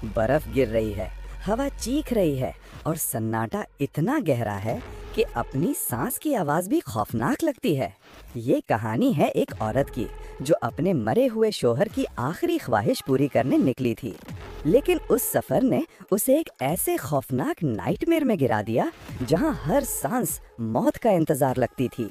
बर्फ गिर रही है, हवा चीख रही है और सन्नाटा इतना गहरा है कि अपनी सांस की आवाज भी खौफनाक लगती है। ये कहानी है एक औरत की जो अपने मरे हुए शौहर की आखिरी ख्वाहिश पूरी करने निकली थी, लेकिन उस सफर ने उसे एक ऐसे खौफनाक नाइटमेयर में गिरा दिया जहां हर सांस मौत का इंतजार लगती थी।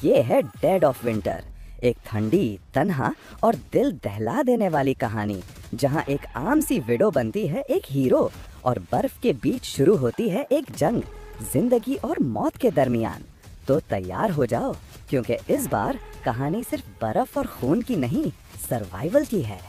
ये है डेड ऑफ विंटर, एक ठंडी, तन्हा और दिल दहला देने वाली कहानी जहां एक आम सी विडो बनती है एक हीरो और बर्फ के बीच शुरू होती है एक जंग जिंदगी और मौत के दरमियान। तो तैयार हो जाओ, क्योंकि इस बार कहानी सिर्फ बर्फ और खून की नहीं, सर्वाइवल की है।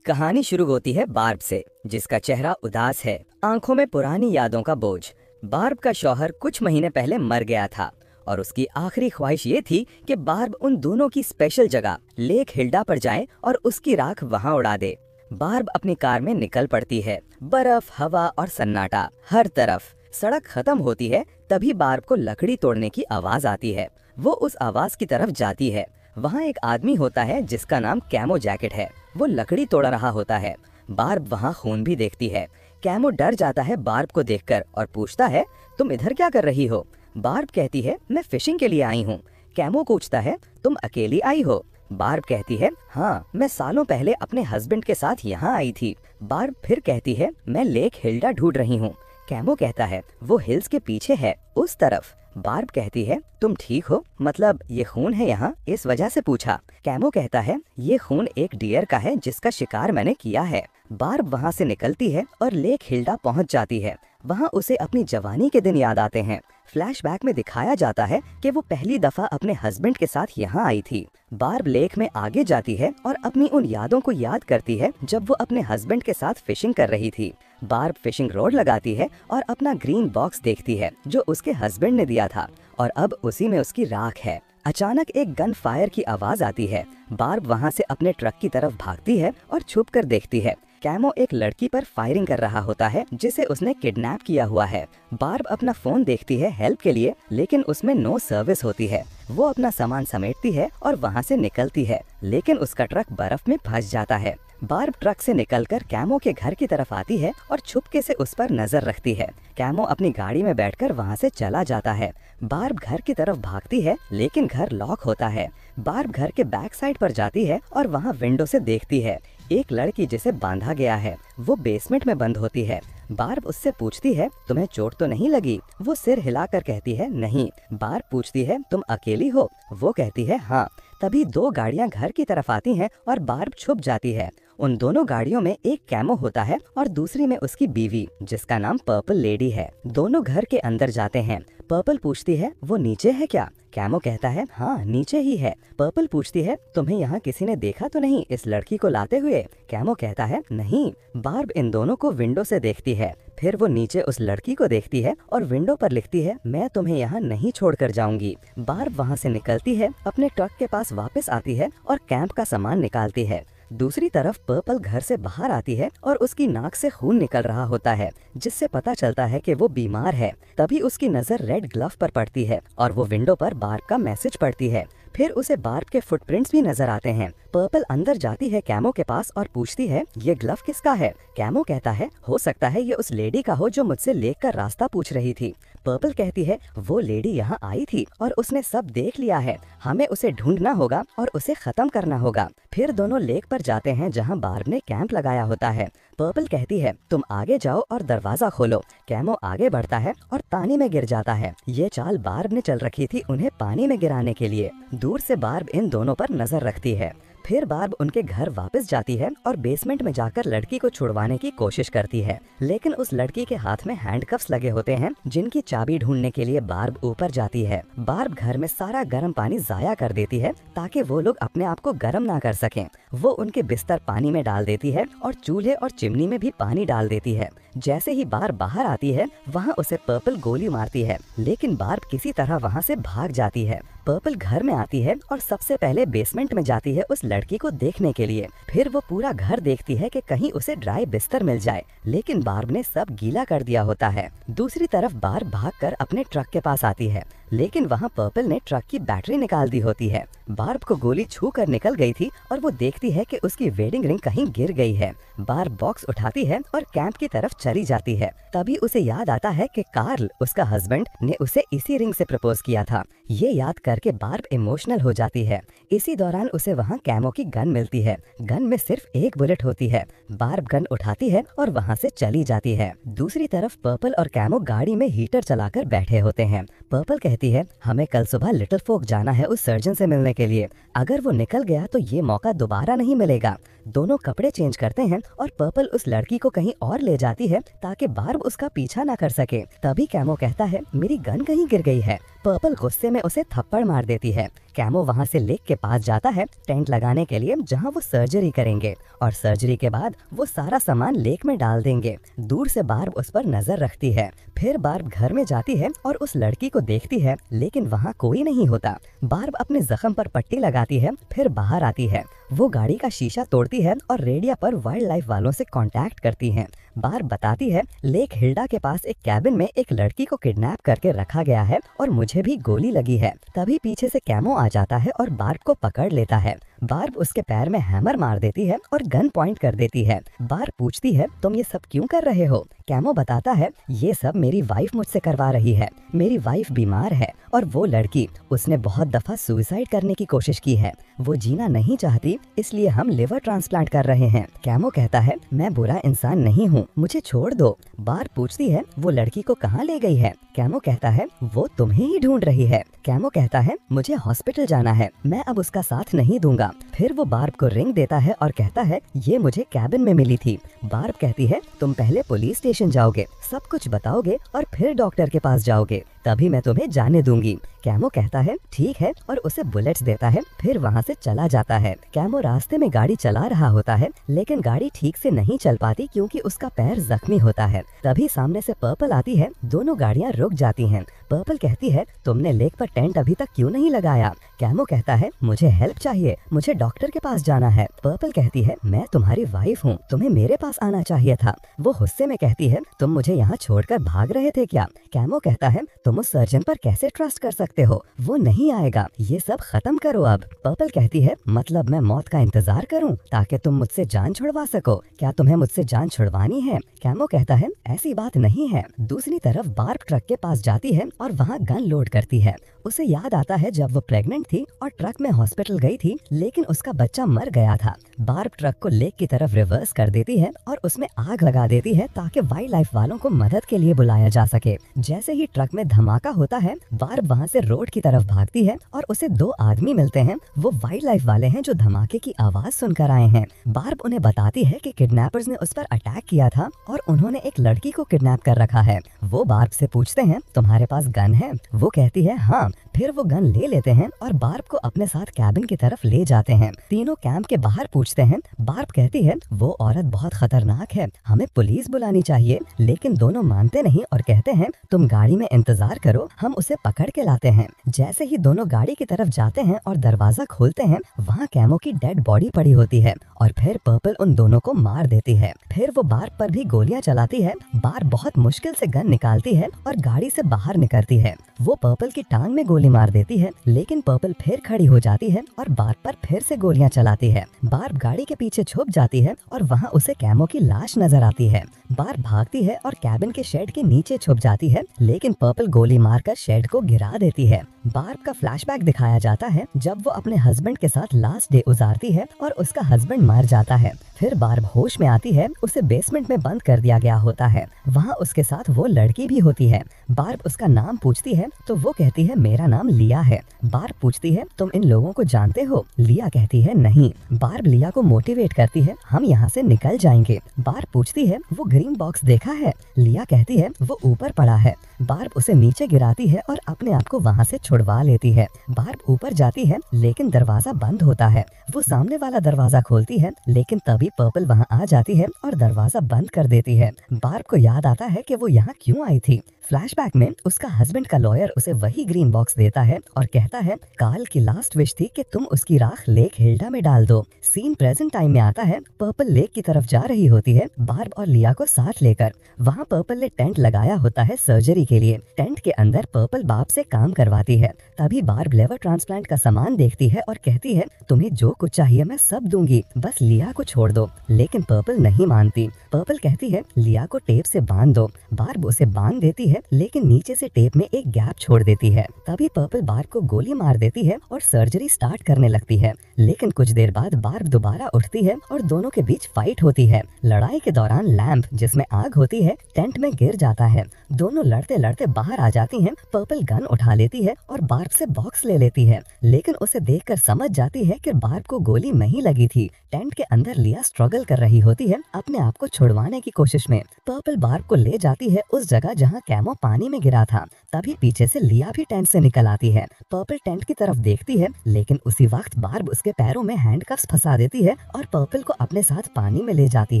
कहानी शुरू होती है बार्ब से, जिसका चेहरा उदास है, आंखों में पुरानी यादों का बोझ। बार्ब का शौहर कुछ महीने पहले मर गया था और उसकी आखिरी ख्वाहिश ये थी कि बार्ब उन दोनों की स्पेशल जगह लेक हिल्डा पर जाए और उसकी राख वहां उड़ा दे। बार्ब अपनी कार में निकल पड़ती है। बर्फ, हवा और सन्नाटा हर तरफ। सड़क खत्म होती है तभी बार्ब को लकड़ी तोड़ने की आवाज आती है। वो उस आवाज की तरफ जाती है। वहाँ एक आदमी होता है जिसका नाम कैमो जैकेट है। वो लकड़ी तोड़ रहा होता है। बार्ब वहाँ खून भी देखती है। कैमो डर जाता है बार्ब को देखकर और पूछता है, तुम इधर क्या कर रही हो? बार्ब कहती है, मैं फिशिंग के लिए आई हूँ। कैमो पूछता है, तुम अकेली आई हो? बार्ब कहती है, हाँ, मैं सालों पहले अपने हस्बैंड के साथ यहाँ आई थी। बार्ब फिर कहती है, मैं लेक हिल्डा ढूंढ रही हूँ। कैमो कहता है, वो हिल्स के पीछे है, उस तरफ। बार्ब कहती है, तुम ठीक हो? मतलब ये खून है यहाँ, इस वजह से पूछा। कैमो कहता है, ये खून एक डियर का है जिसका शिकार मैंने किया है। बार्ब वहाँ से निकलती है और लेक हिल्डा पहुँच जाती है। वहाँ उसे अपनी जवानी के दिन याद आते हैं। फ्लैशबैक में दिखाया जाता है कि वो पहली दफा अपने हस्बैंड के साथ यहाँ आई थी। बार्ब लेक में आगे जाती है और अपनी उन यादों को याद करती है जब वो अपने हस्बैंड के साथ फिशिंग कर रही थी। बार्ब फिशिंग रॉड लगाती है और अपना ग्रीन बॉक्स देखती है जो उसके हस्बैंड ने दिया था और अब उसी में उसकी राख है। अचानक एक गन फायर की आवाज आती है। बार्ब वहाँ से अपने ट्रक की तरफ भागती है और छुप कर देखती है। कैमो एक लड़की पर फायरिंग कर रहा होता है जिसे उसने किडनैप किया हुआ है। बार्ब अपना फोन देखती है हेल्प के लिए, लेकिन उसमें नो सर्विस होती है। वो अपना सामान समेटती है और वहाँ से निकलती है, लेकिन उसका ट्रक बर्फ में फंस जाता है। बार्ब ट्रक से निकलकर कैमो के घर की तरफ आती है और चुपके से उस पर नजर रखती है। कैमो अपनी गाड़ी में बैठकर वहाँ से चला जाता है। बार्ब घर की तरफ भागती है, लेकिन घर लॉक होता है। बार्ब घर के बैक साइड पर जाती है और वहाँ विंडो से देखती है एक लड़की जिसे बांधा गया है। वो बेसमेंट में बंद होती है। बार्ब उससे पूछती है, तुम्हें चोट तो नहीं लगी? वो सिर हिलाकर कहती है, नहीं। बार्ब पूछती है, तुम अकेली हो? वो कहती है, हाँ। तभी दो गाड़ियां घर की तरफ आती हैं और बार्ब छुप जाती है। उन दोनों गाड़ियों में एक कैमो होता है और दूसरी में उसकी बीवी, जिसका नाम पर्पल लेडी है। दोनों घर के अंदर जाते हैं। पर्पल पूछती है, वो नीचे है क्या? कैमो कहता है, हाँ, नीचे ही है। पर्पल पूछती है, तुम्हें यहाँ किसी ने देखा तो नहीं इस लड़की को लाते हुए? कैमो कहता है, नहीं। बार्ब इन दोनों को विंडो से देखती है। फिर वो नीचे उस लड़की को देखती है और विंडो पर लिखती है, मैं तुम्हें यहाँ नहीं छोड़कर जाऊंगी। बार्ब वहाँ से निकलती है, अपने ट्रक के पास वापस आती है और कैंप का सामान निकालती है। दूसरी तरफ पर्पल घर से बाहर आती है और उसकी नाक से खून निकल रहा होता है, जिससे पता चलता है कि वो बीमार है। तभी उसकी नजर रेड ग्लव पर पड़ती है और वो विंडो पर बार्ब का मैसेज पढ़ती है। फिर उसे बार्ब के फुटप्रिंट्स भी नजर आते हैं। पर्पल अंदर जाती है कैमो के पास और पूछती है, ये ग्लव किसका है? कैमो कहता है, हो सकता है ये उस लेडी का हो जो मुझसे लेक का रास्ता पूछ रही थी। पर्पल कहती है, वो लेडी यहाँ आई थी और उसने सब देख लिया है। हमें उसे ढूंढना होगा और उसे खत्म करना होगा। फिर दोनों लेक पर जाते हैं जहाँ बार्ब ने कैंप लगाया होता है। पर्पल कहती है, तुम आगे जाओ और दरवाजा खोलो। कैमो आगे बढ़ता है और पानी में गिर जाता है। ये चाल बार्ब ने चल रखी थी उन्हें पानी में गिराने के लिए। दूर से बार्ब इन दोनों पर नजर रखती है। फिर बार्ब उनके घर वापस जाती है और बेसमेंट में जाकर लड़की को छुड़वाने की कोशिश करती है, लेकिन उस लड़की के हाथ में हैंडकफ्स लगे होते हैं जिनकी चाबी ढूंढने के लिए बार्ब ऊपर जाती है। बार्ब घर में सारा गर्म पानी जाया कर देती है ताकि वो लोग अपने आप को गर्म ना कर सकें। वो उनके बिस्तर पानी में डाल देती है और चूल्हे और चिमनी में भी पानी डाल देती है। जैसे ही बार्ब बाहर आती है, वहाँ उसे पर्पल गोली मारती है, लेकिन बार्ब किसी तरह वहाँ से भाग जाती है। पर्पल घर में आती है और सबसे पहले बेसमेंट में जाती है उस लड़की को देखने के लिए। फिर वो पूरा घर देखती है कि कहीं उसे ड्राई बिस्तर मिल जाए, लेकिन बार्ब ने सब गीला कर दिया होता है। दूसरी तरफ बार्ब भागकर अपने ट्रक के पास आती है, लेकिन वहाँ पर्पल ने ट्रक की बैटरी निकाल दी होती है। बार्ब को गोली छू कर निकल गई थी और वो देखती है कि उसकी वेडिंग रिंग कहीं गिर गई है। बार्ब बॉक्स उठाती है और कैंप की तरफ चली जाती है। तभी उसे याद आता है कि कार्ल, उसका हस्बैंड, ने उसे इसी रिंग से प्रपोज किया था। ये याद करके बार्ब इमोशनल हो जाती है। इसी दौरान उसे वहाँ कैमो की गन मिलती है। गन में सिर्फ एक बुलेट होती है। बार्ब गन उठाती है और वहाँ से चली जाती है। दूसरी तरफ पर्पल और कैमो गाड़ी में हीटर चलाकर बैठे होते हैं। पर्पल कहती है, हमें कल सुबह लिटिल फोक जाना है उस सर्जन से मिलने के लिए। अगर वो निकल गया तो ये मौका दोबारा नहीं मिलेगा। दोनों कपड़े चेंज करते हैं और पर्पल उस लड़की को कहीं और ले जाती है ताकि बार्ब उसका पीछा ना कर सके। तभी कैमो कहता है, मेरी गन कहीं गिर गई है। पर्पल गुस्से में उसे थप्पड़ मार देती है। कैमो वहाँ से लेक के पास जाता है टेंट लगाने के लिए, जहाँ वो सर्जरी करेंगे, और सर्जरी के बाद वो सारा सामान लेक में डाल देंगे। दूर से बार्ब उस पर नजर रखती है। फिर बार्ब घर में जाती है और उस लड़की को देखती है, लेकिन वहाँ कोई नहीं होता। बार्ब अपने जख्म पर पट्टी लगाती है, फिर बाहर आती है। वो गाड़ी का शीशा तोड़ती है और रेडियो पर वाइल्ड लाइफ वालों से कांटेक्ट करती है। बार्ब बताती है, लेक हिल्डा के पास एक कैबिन में एक लड़की को किडनैप करके रखा गया है और मुझे भी गोली लगी है। तभी पीछे से कैमो आ जाता है और बार्ब को पकड़ लेता है। बार्ब उसके पैर में हैमर मार देती है और गन पॉइंट कर देती है। बार्ब पूछती है, तुम ये सब क्यों कर रहे हो? कैमो बताता है, ये सब मेरी वाइफ मुझसे करवा रही है। मेरी वाइफ बीमार है और वो लड़की, उसने बहुत दफा सुसाइड करने की कोशिश की है। वो जीना नहीं चाहती, इसलिए हम लिवर ट्रांसप्लांट कर रहे हैं। कैमो कहता है, मैं बुरा इंसान नहीं हूँ, मुझे छोड़ दो। बार्ब पूछती है, वो लड़की को कहाँ ले गई है? कैमो कहता है, वो तुम्हें ही ढूंढ रही है। कैमो कहता है, मुझे हॉस्पिटल जाना है, मैं अब उसका साथ नहीं दूंगा। फिर वो बार्ब को रिंग देता है और कहता है, ये मुझे कैबिन में मिली थी। बार्ब कहती है, तुम पहले पुलिस स्टेशन जाओगे, सब कुछ बताओगे और फिर डॉक्टर के पास जाओगे, तभी मैं तुम्हें जाने दूंगी। कैमो कहता है, ठीक है, और उसे बुलेट्स देता है। फिर वहाँ से चला जाता है। कैमो रास्ते में गाड़ी चला रहा होता है, लेकिन गाड़ी ठीक से नहीं चल पाती क्योंकि उसका पैर जख्मी होता है। तभी सामने से पर्पल आती है, दोनों गाड़ियाँ रुक जाती हैं। पर्पल कहती है, तुमने लेक पर टेंट अभी तक क्यों नहीं लगाया? कैमो कहता है, मुझे हेल्प चाहिए, मुझे डॉक्टर के पास जाना है। पर्पल कहती है, मैं तुम्हारी वाइफ हूँ, तुम्हें मेरे पास आना चाहिए था। वो गुस्से में कहती है, तुम मुझे यहाँ छोड़कर भाग रहे थे क्या? कैमो कहता है, तुम उस सर्जन पर कैसे ट्रस्ट कर सकते हो? वो नहीं आएगा, ये सब खत्म करो अब। पर्पल कहती है, मतलब मैं मौत का इंतजार करूं ताकि तुम मुझसे जान छुड़वा सको? क्या तुम्हें मुझसे जान छुड़वानी है? कैमो कहता है, ऐसी बात नहीं है। दूसरी तरफ बार्ब ट्रक के पास जाती है और वहाँ गन लोड करती है। उसे याद आता है जब वो प्रेग्नेंट थी और ट्रक में हॉस्पिटल गई थी, लेकिन उसका बच्चा मर गया था। बार्ब ट्रक को लेक की तरफ रिवर्स कर देती है और उसमें आग लगा देती है ताकि वाइल्ड लाइफ वालों को मदद के लिए बुलाया जा सके। जैसे ही ट्रक में धमाका होता है, बार्ब वहाँ से रोड की तरफ भागती है और उसे दो आदमी मिलते हैं। वो वाइल्ड लाइफ वाले हैं जो धमाके की आवाज सुनकर आए हैं। बार्ब उन्हें बताती है कि किडनैपर्स ने उस पर अटैक किया था और उन्होंने एक लड़की को किडनैप कर रखा है। वो बार्ब से पूछते हैं, तुम्हारे पास गन है? वो कहती है, हाँ। फिर वो गन ले लेते हैं और बार्ब को अपने साथ कैबिन की तरफ ले जाते हैं। तीनों कैंप के बाहर पूछते हैं। बार्ब कहती है, वो औरत बहुत खतरनाक है, हमें पुलिस बुलानी चाहिए, लेकिन दोनों मानते नहीं और कहते हैं, तुम गाड़ी में इंतजार करो, हम उसे पकड़ के लाते हैं। जैसे ही दोनों गाड़ी की तरफ जाते हैं और दरवाजा खोलते हैं, वहाँ कैमो की डेड बॉडी पड़ी होती है और फिर पर्पल उन दोनों को मार देती है। फिर वो बार्ब पर भी गोलियां चलाती है। बार्ब बहुत मुश्किल से गन निकालती है और गाड़ी से बाहर निकलती है। वो पर्पल की टांग में गोली मार देती है, लेकिन पर्पल फिर खड़ी हो जाती है और बार्ब पर फिर से गोलियां चलाती है। बार्ब गाड़ी के पीछे छुप जाती है और वहाँ उसे कैमो की लाश नजर आती है। बार्ब भागती है और कैबिन के शेड के नीचे छुप जाती है, लेकिन पर्पल गोली मारकर शेड को गिरा देती है। बार्ब का फ्लैशबैक दिखाया जाता है जब वो अपने हस्बैंड के साथ लास्ट डे गुजारती है और उसका हस्बैंड मर जाता है। फिर बार्ब होश में आती है, उसे बेसमेंट में बंद कर दिया गया होता है। वहाँ उसके साथ वो लड़की भी होती है। बार्ब उसका नाम पूछती है तो वो कहती है, मेरा नाम लिया है। बार्ब पूछती है, तुम इन लोगों को जानते हो? लिया कहती है, नहीं। बार्ब लिया को मोटिवेट करती है, हम यहाँ से निकल जाएंगे। बार्ब पूछती है, वो ग्रीन बॉक्स देखा है? लिया कहती है, वो ऊपर पड़ा है। बार्ब उसे नीचे गिराती है और अपने आप को वहाँ से छुड़वा लेती है। बार्ब ऊपर जाती है, लेकिन दरवाजा बंद होता है। वो सामने वाला दरवाजा खोलती है, लेकिन तभी पर्पल वहाँ आ जाती है और दरवाजा बंद कर देती है। बार्ब को याद आता है कि वो यहाँ क्यों आई थी। फ्लैशबैक में उसका हस्बैंड का लॉयर उसे वही ग्रीन बॉक्स देता है और कहता है कार्ल की लास्ट विश थी कि तुम उसकी राख लेक हिल्डा में डाल दो। सीन प्रेजेंट टाइम में आता है। पर्पल लेक की तरफ जा रही होती है बार्ब और लिया को साथ लेकर। वहाँ पर्पल ने टेंट लगाया होता है सर्जरी के लिए। टेंट के अंदर पर्पल बार्ब से काम करवाती है। तभी बार्ब लिवर ट्रांसप्लांट का सामान देखती है और कहती है तुम्हें जो कुछ चाहिए मैं सब दूंगी, बस लिया को छोड़ दो। लेकिन पर्पल नहीं मानती। पर्पल कहती है लिया को टेप से बांध दो। बार्ब उसे बांध देती है लेकिन नीचे से टेप में एक गैप छोड़ देती है। तभी पर्पल बार्ब को गोली मार देती है और सर्जरी स्टार्ट करने लगती है। लेकिन कुछ देर बाद बार्ब दोबारा उठती है और दोनों के बीच फाइट होती है। लड़ाई के दौरान लैंप जिसमें आग होती है टेंट में गिर जाता है। दोनों लड़ते लड़ते बाहर आ जाती हैं। पर्पल गन उठा लेती है और बार्ब से बॉक्स ले लेती है, लेकिन उसे देखकर समझ जाती है कि बार्ब को गोली नहीं लगी थी। टेंट के अंदर लिया स्ट्रगल कर रही होती है अपने आप को छुड़वाने की कोशिश में। पर्पल बार्ब को ले जाती है उस जगह जहाँ कैमो पानी में गिरा था। तभी पीछे से लिया भी टेंट से निकल आती है। पर्पल टेंट की तरफ देखती है लेकिन उसी वक्त बार्ब उसके पैरों में हैंडकफ्स फंसा देती है और पर्पल को अपने साथ पानी में ले जाती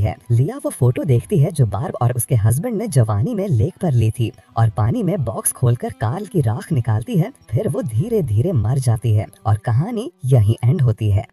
है। लिया वो फोटो देखती है जो बार्ब और उसके हस्बैंड ने जवानी में लेक पर ली थी और पानी में बॉक्स खोलकर कार्ल की राख निकालती है। फिर वो धीरे धीरे मर जाती है और कहानी यहीं एंड होती है।